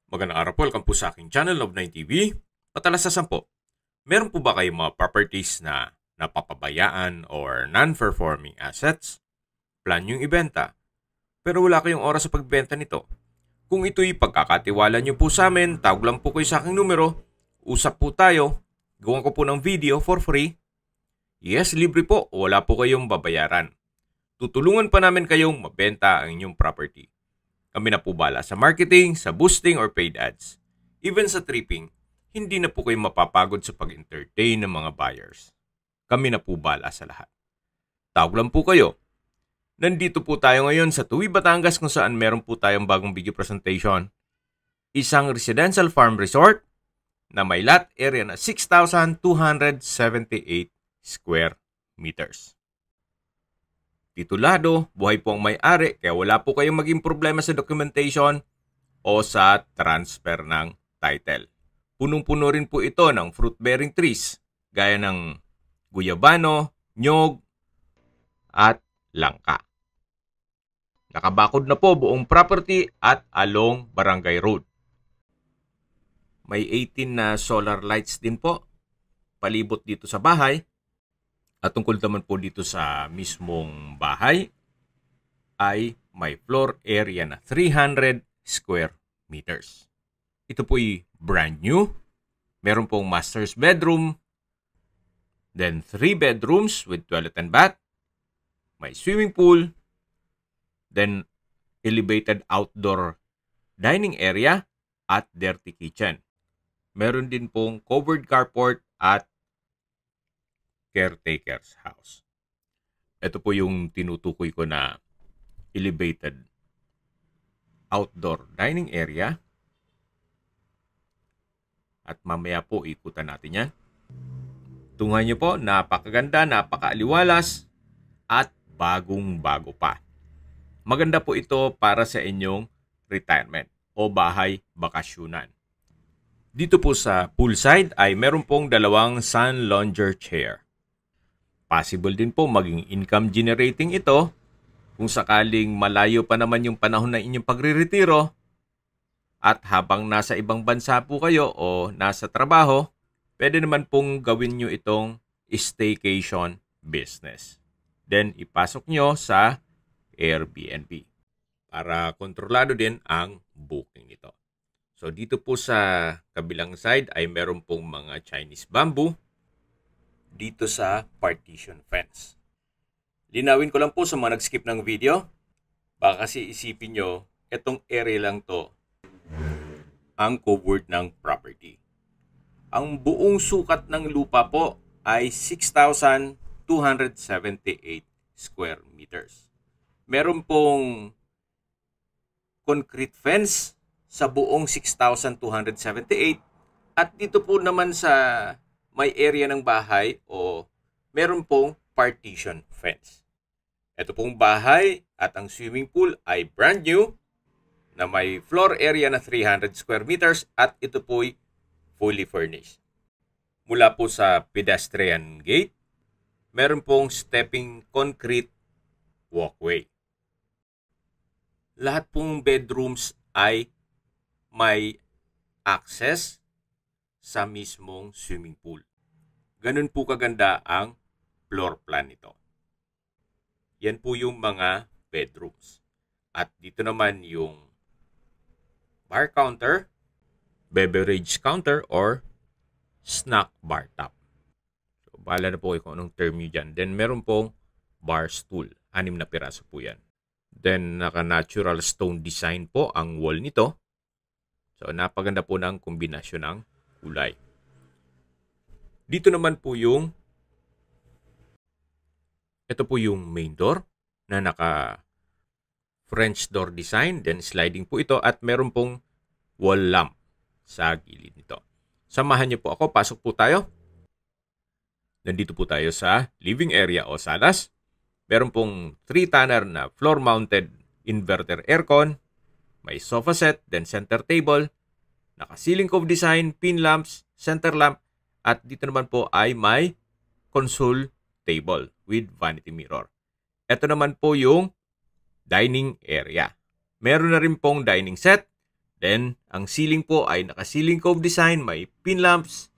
Magandang araw po, welcome po sa aking channel, Love9 TV. Patalasasan po, meron po ba kayong mga properties na napapabayaan or non-performing assets? Plan yung ibenta, pero wala kayong oras sa pagbenta nito. Kung ito'y pagkakatiwala nyo po sa amin, tawag lang po kayo sa aking numero, usap po tayo, gawan ko po ng video for free. Yes, libre po, wala po kayong babayaran. Tutulungan pa namin kayong mabenta ang inyong property. Kami na po bala sa marketing, sa boosting or paid ads. Even sa tripping, hindi na po kayo mapapagod sa pag-entertain ng mga buyers. Kami na po bala sa lahat. Tawag lang po kayo. Nandito po tayo ngayon sa Tuwi, Batangas kung saan meron po tayong bagong video presentation. Isang residential farm resort na may lot area na 6,278 square meters. Titulado, buhay po ang may-ari kaya wala po kayong maging problema sa documentation o sa transfer ng title. Punong-puno rin po ito ng fruit-bearing trees gaya ng guyabano, nyog, at langka. Nakabakod na po buong property at along Barangay Road. May 18 na solar lights din po palibot dito sa bahay. At tungkol naman po dito sa mismong bahay ay may floor area na 300 square meters. Ito po'y brand new. Meron pong master's bedroom. Then 3 bedrooms with toilet and bath. May swimming pool. Then elevated outdoor dining area at dirty kitchen. Meron din pong covered carport at caretaker's house. Ito po yung tinutukoy ko na elevated outdoor dining area. At mamaya po ikutan natin yan. Tunghan nyo po, napakaganda, napakaaliwalas, at bagong-bago pa. Maganda po ito para sa inyong retirement o bahay bakasyunan. Dito po sa poolside ay meron pong dalawang sun lounger chair. Possible din po maging income generating ito kung sakaling malayo pa naman yung panahon na inyong pagre-retiro at habang nasa ibang bansa po kayo o nasa trabaho, pwede naman pong gawin nyo itong staycation business. Then ipasok nyo sa Airbnb para kontrolado din ang booking nito. So dito po sa kabilang side ay meron pong mga Chinese bamboo dito sa partition fence. Linawin ko lang po sa mga nag-skip ng video. Baka kasi isipin nyo, itong area lang to ang covered ng property. Ang buong sukat ng lupa po ay 6,278 square meters. Meron pong concrete fence sa buong 6,278 at dito po naman sa may area ng bahay o meron pong partition fence. Ito pong bahay at ang swimming pool ay brand new na may floor area na 300 square meters at ito po'y fully furnished. Mula po sa pedestrian gate, meron pong stepping concrete walkway. Lahat pong bedrooms ay may access sa mismong swimming pool. Ganun po kaganda ang floor plan nito. Yan po yung mga bedrooms. At dito naman yung bar counter, beverage counter, or snack bar top. So, bahala na po kayo kung anong term nyo dyan. Then, meron pong bar stool. 6 na piraso po yan. Then, naka-natural stone design po ang wall nito. So, napaganda po ng kombinasyon ng kulay. Dito naman po ito po yung main door na naka French door design, then sliding po ito at meron pong wall lamp sa gilid nito. Samahan niyo po ako, pasok po tayo. Nandito po tayo sa living area o salas. Meron pong 3-tonner na floor-mounted inverter aircon, may sofa set, then center table, naka-ceiling cove design, pin lamps, center lamp, at dito naman po ay may console table with vanity mirror. Ito naman po yung dining area. Meron na rin pong dining set, Then, ang ceiling po ay naka-ceiling cove design, may pin lamps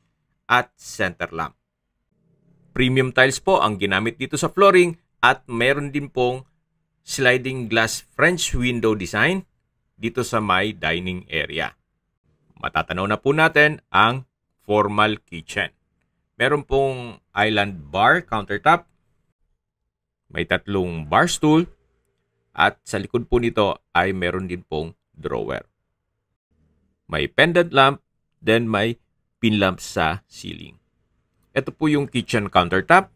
at center lamp. Premium tiles po ang ginamit dito sa flooring at meron din pong sliding glass French window design dito sa may dining area. Matatanaw na po natin ang formal kitchen. Meron pong island bar countertop, may 3 bar stool, at sa likod po nito ay meron din pong drawer. May pendant lamp, then may pin lamp sa ceiling. Ito po yung kitchen countertop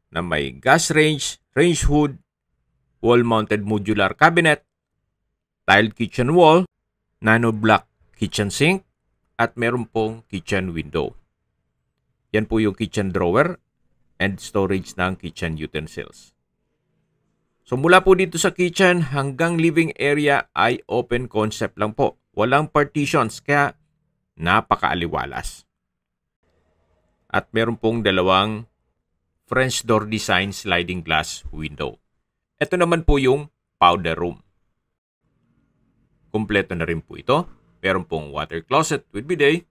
na may gas range, range hood, wall-mounted modular cabinet, tiled kitchen wall, nano-block kitchen sink, at meron pong kitchen window. Yan po yung kitchen drawer and storage ng kitchen utensils. So mula po dito sa kitchen hanggang living area ay open concept lang po. Walang partitions kaya napakaaliwalas. At meron pong 2 French door design sliding glass window. Ito naman po yung powder room. Kumpleto na rin po ito. Meron pong water closet with bidet,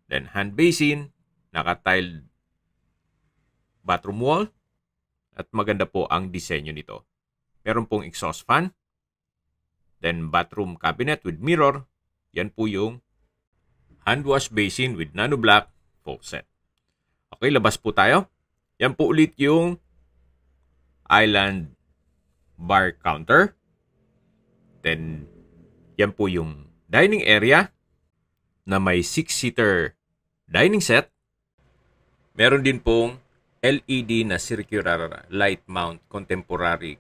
then hand basin, naka-tiled bathroom wall, at maganda po ang disenyo nito. Meron pong exhaust fan, then bathroom cabinet with mirror. Yan po yung hand wash basin with nano black faucet. Okay, labas po tayo. Yan po ulit yung island bar counter. Then, yan po yung dining area na may 6-seater dining set. Meron din pong LED na circular light mount contemporary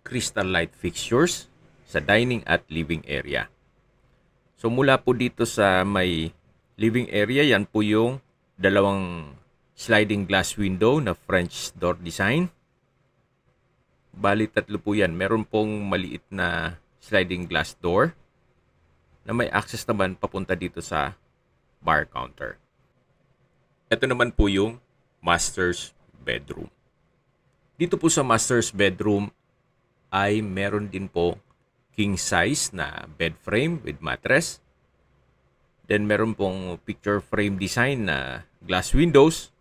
crystal light fixtures sa dining at living area. So mula po dito sa may living area, yan po yung 2 sliding glass window na French door design. Bali 3 po yan. Meron pong maliit na sliding glass door na may access naman papunta dito sa bar counter. Ito naman po yung master's bedroom. Dito po sa master's bedroom ay meron din po king size na bed frame with mattress. Then meron pong picture frame design na glass windows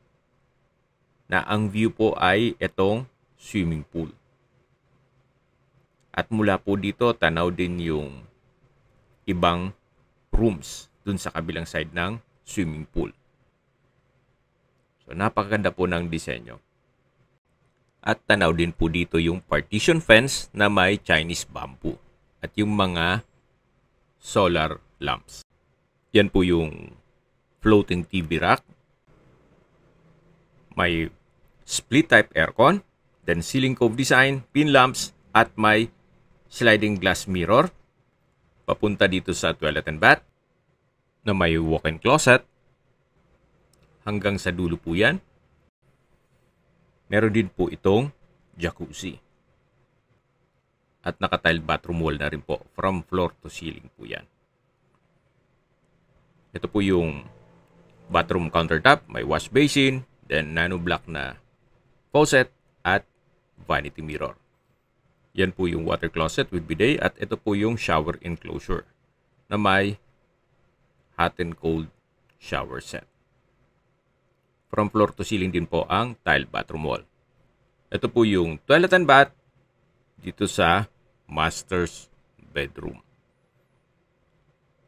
na ang view po ay itong swimming pool. At mula po dito, tanaw din yung ibang rooms dun sa kabilang side ng swimming pool. So, napakaganda po ng disenyo. At tanaw din po dito yung partition fence na may Chinese bamboo at yung mga solar lamps. Yan po yung floating TV rack. May split type aircon, then ceiling cove design, pin lamps, at may sliding glass mirror papunta dito sa toilet and bath na may walk-in closet. Hanggang sa dulo po yan. Meron din po itong jacuzzi. At naka-tiled bathroom wall na rin po. From floor to ceiling po yan. Ito po yung bathroom countertop. May wash basin, then nano block na faucet, at vanity mirror. Yan po yung water closet with bidet, at ito po yung shower enclosure na may hot and cold shower set. From floor to ceiling din po ang tiled bathroom wall. Ito po yung toilet and bath dito sa master's bedroom.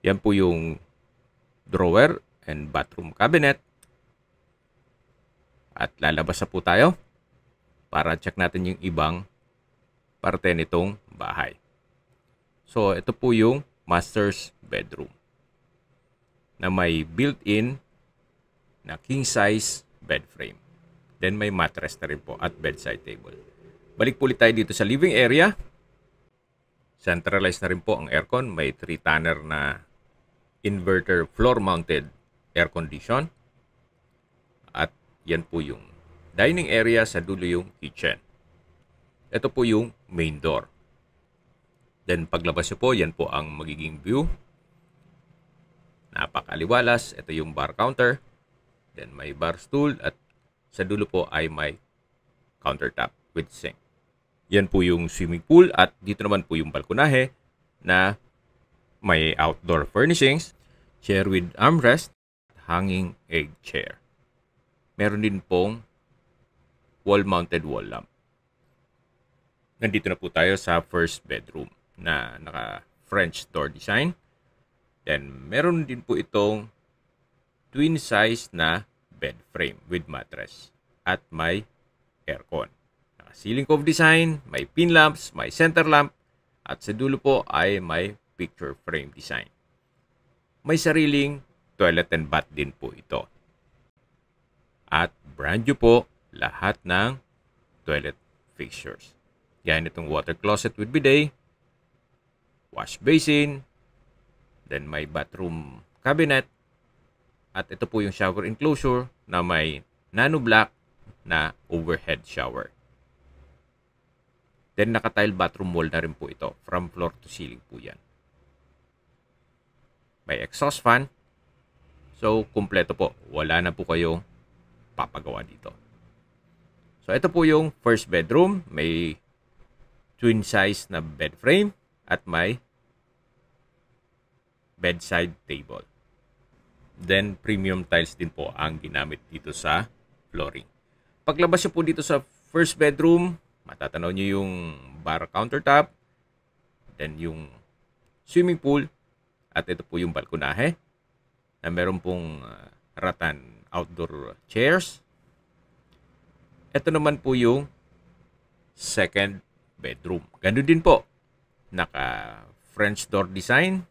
Yan po yung drawer and bathroom cabinet. At lalabas na po tayo para check natin yung ibang parte nitong bahay. So, ito po yung master's bedroom na may built-in na king size bed frame. Then may mattress na rin po at bedside table. Balik po ulit tayo dito sa living area. Centralized na rin po ang aircon. May 3-tonner na inverter floor mounted air condition. At yan po yung dining area, sa dulo yung kitchen. Ito po yung main door. Then paglabas nyo po, yan po ang magiging view. Napakaliwalas. Ito yung bar counter. Then may bar stool at sa dulo po ay may countertop with sink. Yan po yung swimming pool at dito naman po yung balkonahe na May outdoor furnishings, chair with armrest, hanging egg chair. Meron din pong wall-mounted wall lamp. Nandito na po tayo sa first bedroom na naka-French door design. Then, meron din po itong twin size na bed frame with mattress at may aircon. Naka-ceiling cove design, may pin lamps, may center lamp, at sa dulo po ay may picture frame design. May sariling toilet and bath din po ito. At brand new po lahat ng toilet fixtures. Yan itong water closet with bidet, wash basin, then may bathroom cabinet, at ito po yung shower enclosure na may nano black na overhead shower. Then naka-tile bathroom wall na rin po ito. From floor to ceiling po yan. May exhaust fan. So, kumpleto po. Wala na po kayong papagawa dito. So, ito po yung first bedroom. May twin size na bed frame at may bedside table. Then, premium tiles din po ang ginamit dito sa flooring. Paglabas nyo po dito sa first bedroom, matatanaw nyo yung bar countertop, then yung swimming pool, at ito po yung balkonahe na meron pong rattan outdoor chairs. Ito naman po yung second bedroom. Ganun din po. Naka French door design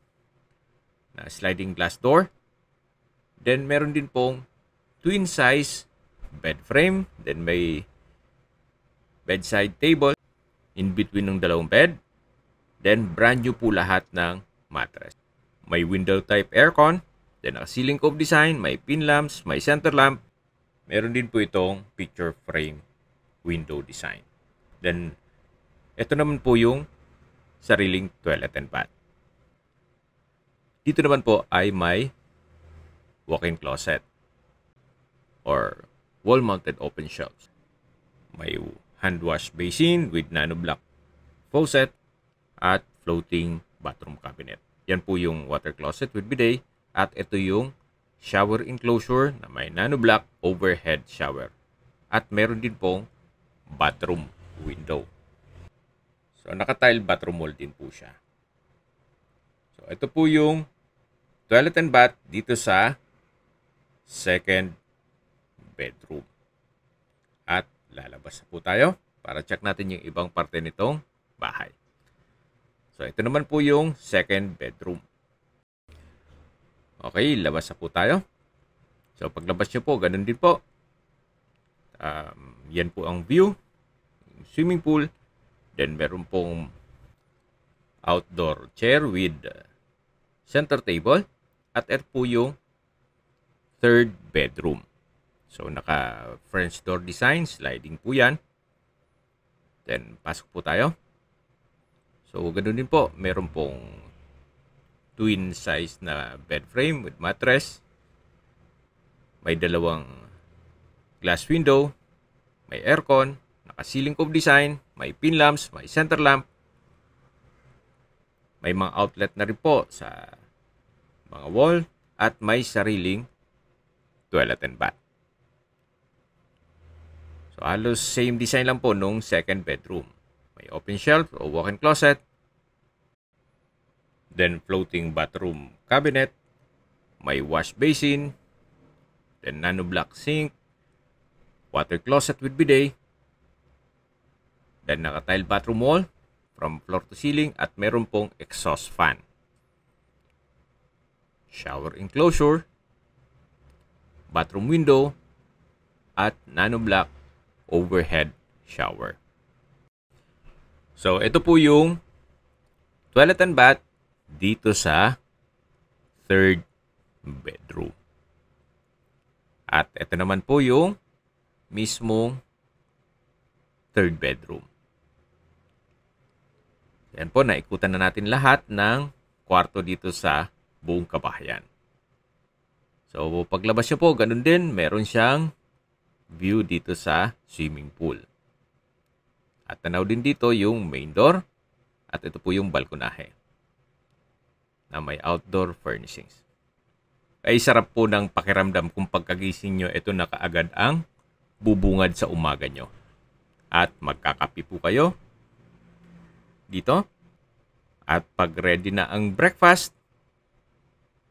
na sliding glass door. Then meron din pong twin size bed frame. Then may bedside table in between ng dalawang bed. Then brand new po lahat ng mattress. May window type aircon. Then naka-ceiling cove design. May pin lamps. May center lamp. Meron din po itong picture frame window design. Then ito naman po yung sariling toilet and bath. Dito naman po ay may walk-in closet or wall-mounted open shelves. May hand wash basin with nano block faucet at floating bathroom cabinet. Yan po yung water closet with bidet at ito yung shower enclosure na may nano block overhead shower. At meron din pong bathroom window. So naka-tile bathroom wall din po siya. So ito po yung toilet and bath dito sa second bedroom. At lalabas na po tayo para check natin yung ibang parte nitong bahay. So, ito naman po yung second bedroom. Okay, labas na po tayo. So, paglabas nyo po, ganun din po. Yan po ang view. Swimming pool. Then, meron pong outdoor chair with center table. At ito po yung third bedroom. So, naka French door design. Sliding po yan. Then, pasok po tayo. So, ganoon din po. Meron pong twin size na bed frame with mattress. May dalawang glass window. May aircon. Naka-ceiling cove design. May pin lamps. May center lamp. May mga outlet na rin po sa mga wall. At may sariling toilet and bath. So, halos same design lang po nung second bedroom. May open shelf o walk-in closet. Then, floating bathroom cabinet. May wash basin. Then, nano-block sink. Water closet with bidet. Then, naka-tile bathroom wall from floor to ceiling. At meron pong exhaust fan. Shower enclosure. Bathroom window. At nano-block overhead shower. So, ito po yung toilet and bath dito sa third bedroom. At ito naman po yung mismong third bedroom. Yan po, naikutan na natin lahat ng kwarto dito sa buong kabahayan. So, paglabas nyo po, ganun din, meron siyang view dito sa swimming pool. At tanaw din dito yung main door. At ito po yung balkonahe. na may outdoor furnishings. Ay sarap po ng pakiramdam kung pagkagising nyo, ito na kaagad ang bubungad sa umaga nyo. At magkakape po kayo dito. At pag ready na ang breakfast,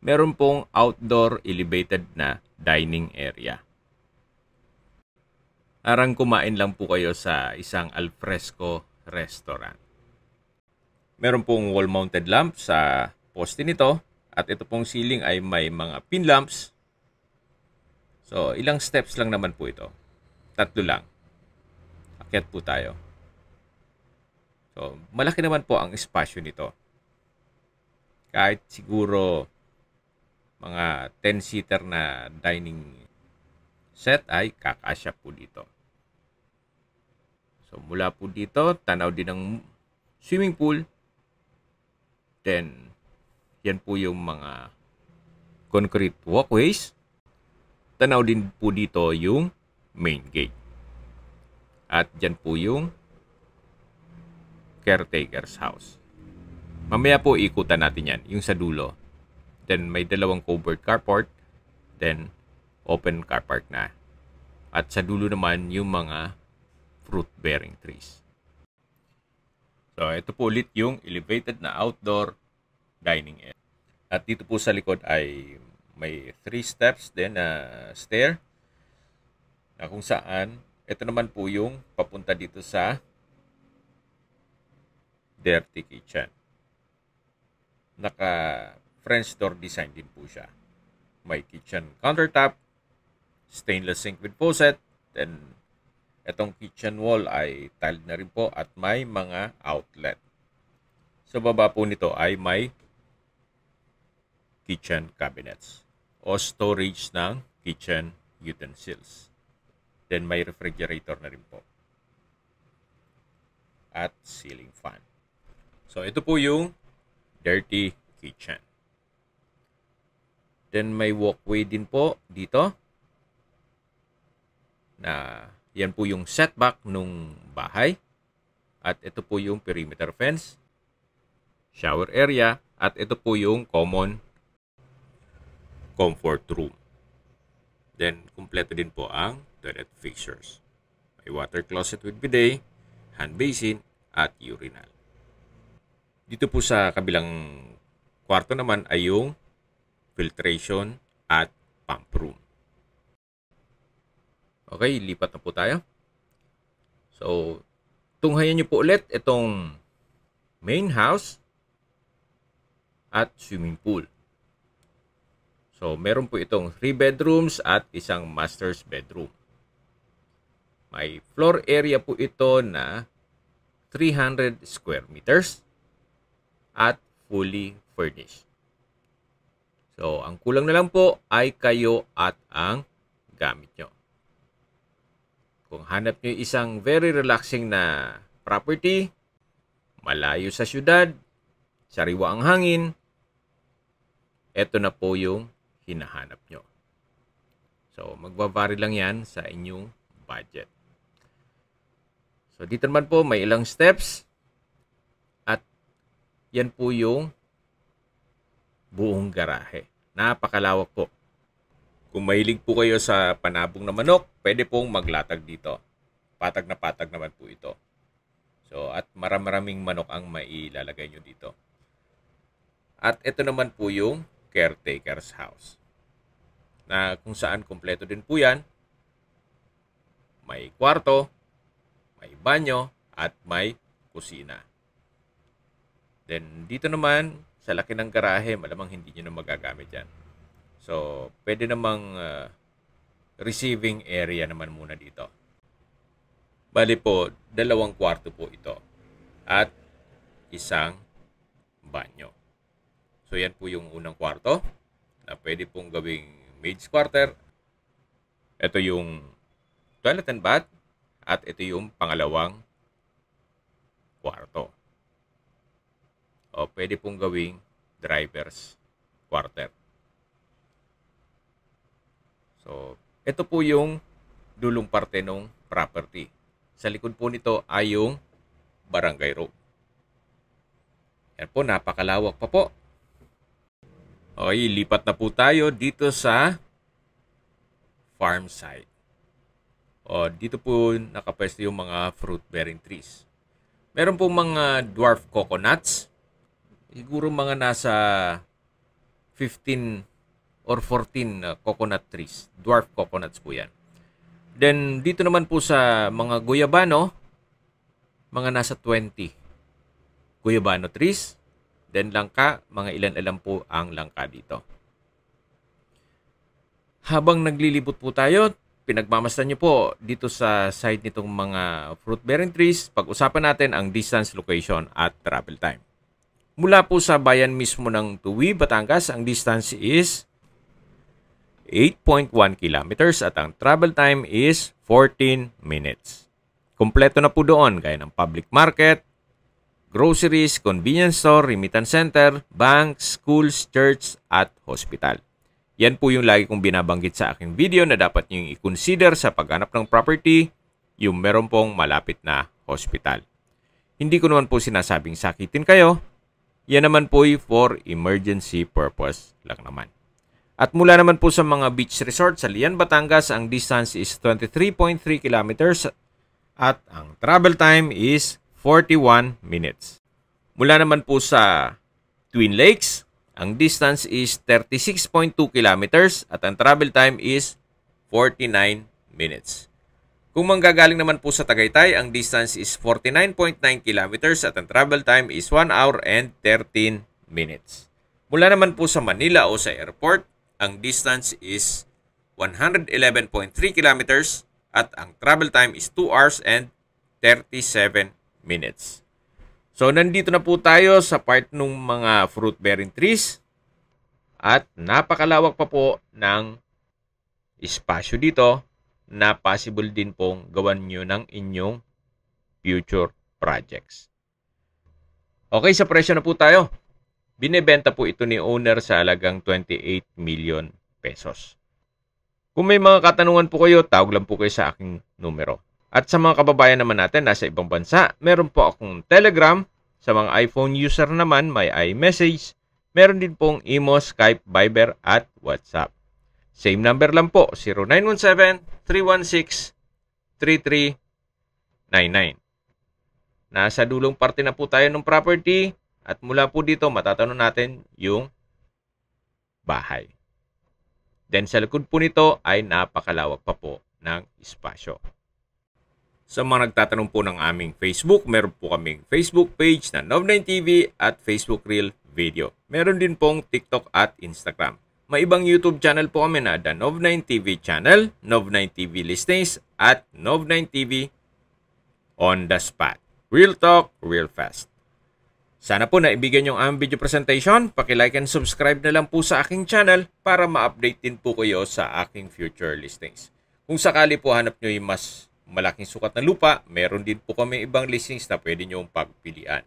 meron pong outdoor elevated na dining area. Arang kumain lang po kayo sa isang alfresco restaurant. Meron pong wall-mounted lamp sa poste nito. At ito pong ceiling ay may mga pin lamps. So, ilang steps lang naman po ito. 3 lang. Akyat po tayo. So, malaki naman po ang espasyo nito. Kahit siguro mga 10-seater na dining set ay kakasya po dito. So, mula po dito, tanaw din ng swimming pool. Then, yan po yung mga concrete walkways. Tanaw din po dito yung main gate. At dyan po yung caretaker's house. Mamaya po ikutan natin yan, yung sa dulo. Then may 2 covered carport. Then open car park na. At sa dulo naman yung mga fruit-bearing trees. So ito po ulit yung elevated na outdoor dining area. At dito po sa likod ay may 3 steps din na stair na kung saan ito naman po yung papunta dito sa dirty kitchen. Naka French door design din po siya. May kitchen countertop, stainless sink with faucet, then itong kitchen wall ay tiled na rin po at may mga outlet. Sa baba po nito ay may kitchen cabinets o storage ng kitchen utensils. Then may refrigerator na rin po. At ceiling fan. So ito po yung dirty kitchen. Then may walkway din po dito. Na yan po yung setback nung bahay. At ito po yung perimeter fence. Shower area. At ito po yung common comfort room. Then, kumpleto din po ang toilet fixtures. May water closet with bidet, hand basin, at urinal. Dito po sa kabilang kwarto naman ay yung filtration at pump room. Okay, lipat na po tayo. So, tunghayan nyo po ulit itong main house at swimming pool. So, meron po itong 3 bedrooms at isang master's bedroom. May floor area po ito na 300 square meters at fully furnished. So, ang kulang na lang po ay kayo at ang gamit nyo. Kung hanap nyo isang very relaxing na property, malayo sa syudad, sariwa ang hangin, eto na po yung hinahanap nyo. So, magbavari lang yan sa inyong budget. So, dito naman po may ilang steps at yan po yung buong garahe. Napakalawak po. Kung mahilig po kayo sa panabong na manok, pwede pong maglatag dito. Patag na patag naman po ito. So, at maraming manok ang mailalagay nyo dito. At ito naman po yung caretaker's house. Na kung saan kompleto din po yan. May kwarto, may banyo, at may kusina. Then, dito naman, sa laki ng garahe, malamang hindi nyo na magagamit yan. So, pwede namang receiving area naman muna dito. Bali po, 2 kwarto po ito. At isang banyo. So, yan po yung unang kwarto na pwede pong gawing maid's quarter. Ito yung toilet and bath. At ito yung pangalawang kwarto. O pwede pong gawing driver's quarter. So, ito po yung dulong parte ng property. Sa likod po nito ay yung barangay road. Yan po, napakalawak pa po. Okay, lipat na po tayo dito sa farm side. Dito po nakapwesto yung mga fruit-bearing trees. Meron po mga dwarf coconuts. Siguro mga nasa 15 or 14 coconut trees. Dwarf coconuts po yan. Then, dito naman po sa mga guyabano, mga nasa 20 guyabano trees. Then, langka, mga ilan-ilan po ang langka dito. Habang naglilibot po tayo, pinagmamasdan nyo po dito sa side nitong mga fruit-bearing trees, pag-usapan natin ang distance, location, at travel time. Mula po sa bayan mismo ng Tuwi, Batangas, ang distance is 8.1 kilometers at ang travel time is 14 minutes. Kompleto na po doon gaya ng public market, groceries, convenience store, remittance center, banks, schools, church, at hospital. Yan po yung lagi kong binabanggit sa aking video na dapat nyo i-consider sa paghanap ng property, yung meron pong malapit na hospital. Hindi ko naman po sinasabing sakitin kayo. Yan naman po for emergency purpose lang naman. At mula naman po sa mga beach resort sa Lian, Batangas, ang distance is 23.3 kilometers at ang travel time is 41 minutes. Mula naman po sa Twin Lakes, ang distance is 36.2 kilometers at ang travel time is 49 minutes. Kung manggagaling naman po sa Tagaytay, ang distance is 49.9 kilometers at ang travel time is 1 hour and 13 minutes. Mula naman po sa Manila o sa airport, ang distance is 111.3 kilometers at ang travel time is 2 hours and 37 minutes. So, nandito na po tayo sa part ng mga fruit-bearing trees at napakalawak pa po ng espasyo dito na possible din pong gawan nyo ng inyong future projects. Okay, sa presyo na po tayo. Binebenta po ito ni owner sa halagang 28 million pesos. Kung may mga katanungan po kayo, tawag lang po kayo sa aking numero. At sa mga kababayan naman natin nasa ibang bansa, meron po akong Telegram. Sa mga iPhone user naman, may iMessage. Meron din pong Imo, Skype, Viber at WhatsApp. Same number lang po, 0917-316-3399. Nasa dulong parte na po tayo ng property at mula po dito matatanong natin yung bahay. Then sa likod po nito ay napakalawak pa po ng espasyo. Sa mga nagtatanong po ng aming Facebook, meron po kaming Facebook page na Nov9TV at Facebook Reel Video. Meron din pong TikTok at Instagram. May ibang YouTube channel po kami na The Nov9TV Channel, Nov9TV Listings, at Nov9TV On The Spot. Real talk, real fast. Sana po naibigyan yung aming video presentation. Paki-like and subscribe na lang po sa aking channel para ma-update din po kayo sa aking future listings. Kung sakali po hanap nyo yung mas malaking sukat na lupa, meron din po kami ibang listings na pwede nyo pagpilian.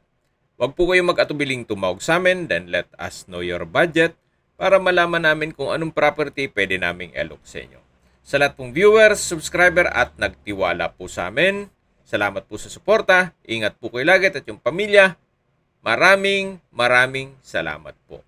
Huwag po kayong mag-atubiling tumawag sa amin, then let us know your budget para malaman namin kung anong property pwede naming i-alok sa inyo. Sa lahat pong viewers, subscriber at nagtiwala po sa amin, salamat po sa suporta, ingat po kayo lagi at yung pamilya. Maraming salamat po.